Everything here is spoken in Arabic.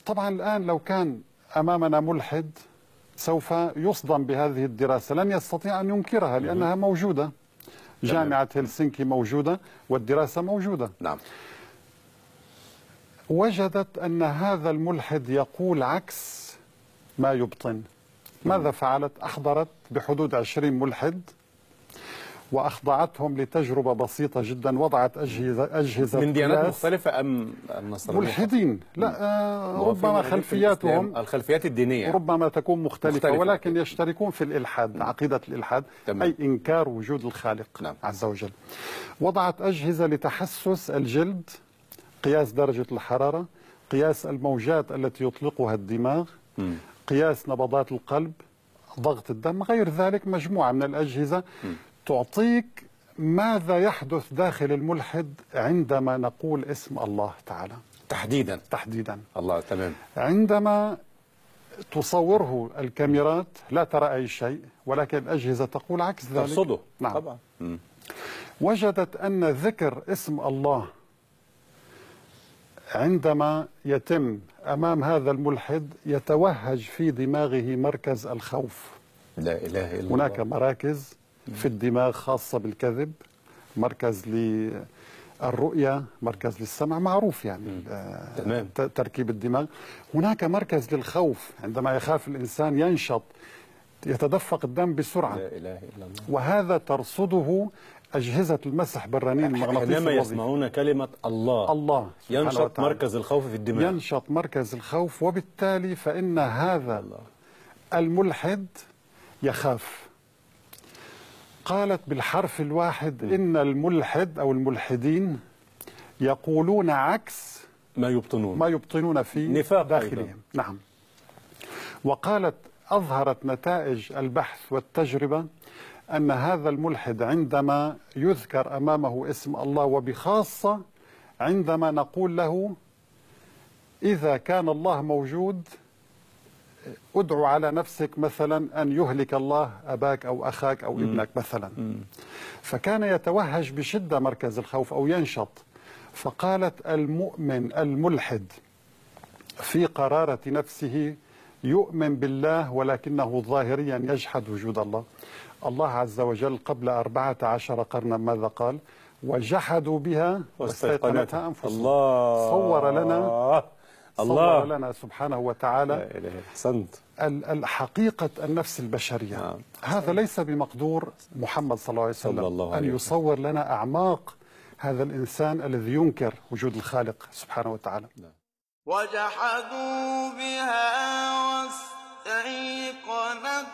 طبعا الآن لو كان أمامنا ملحد سوف يصدم بهذه الدراسة، لن يستطيع أن ينكرها لأنها موجودة. جامعة هلسنكي موجودة والدراسة موجودة. نعم. وجدت أن هذا الملحد يقول عكس ما يبطن. ماذا فعلت؟ أحضرت بحدود 20 ملحد وأخضعتهم لتجربة بسيطة جدا. وضعت أجهزة من ديانات مختلفة أم النصرانية؟ ملحدين، لا ربما خلفياتهم الخلفيات الدينية ربما تكون مختلفة ولكن يشتركون في الإلحاد، عقيدة الإلحاد، أي إنكار وجود الخالق عز وجل. وضعت أجهزة لتحسس الجلد، قياس درجة الحرارة، قياس الموجات التي يطلقها الدماغ، قياس نبضات القلب، ضغط الدم، غير ذلك مجموعة من الأجهزة تعطيك ماذا يحدث داخل الملحد عندما نقول اسم الله تعالى تحديدا. الله. تمام. عندما تصوره الكاميرات لا ترى أي شيء، ولكن الأجهزة تقول عكس ذلك. ترصده. نعم. طبعا. وجدت أن ذكر اسم الله عندما يتم أمام هذا الملحد يتوهج في دماغه مركز الخوف. لا إله إلا الله. هناك مراكز في الدماغ خاصة بالكذب، مركز للرؤية، مركز للسمع، معروف يعني تمام. تركيب الدماغ. هناك مركز للخوف، عندما يخاف الإنسان ينشط، يتدفق الدم بسرعة. لا إله إلا الله. وهذا ترصده أجهزة المسح بالرنين المغناطيسي. حينما يسمعون كلمة الله ينشط مركز الخوف في الدماغ، ينشط مركز الخوف، وبالتالي فإن هذا الملحد يخاف. قالت بالحرف الواحد إن الملحد أو الملحدين يقولون عكس ما يبطنون في نفاق داخلهم. نعم. وقالت أظهرت نتائج البحث والتجربة أن هذا الملحد عندما يذكر أمامه اسم الله، وبخاصة عندما نقول له إذا كان الله موجود ادعو على نفسك مثلا أن يهلك الله أباك أو أخاك أو ابنك مثلا، فكان يتوهج بشدة مركز الخوف أو ينشط. فقالت المؤمن الملحد في قرارة نفسه يؤمن بالله ولكنه ظاهريا يجحد وجود الله. الله عز وجل قبل 14 قرنا ماذا قال؟ وجحدوا بها واستيقنتها أنفسهم. الله. صور لنا سبحانه وتعالى. لا إله. أحسنت. الحقيقة النفس البشرية. هذا ليس بمقدور محمد صلى الله عليه وسلم أن يصور لنا أعماق هذا الإنسان الذي ينكر وجود الخالق سبحانه وتعالى. وجحدوا بها واستيقنتها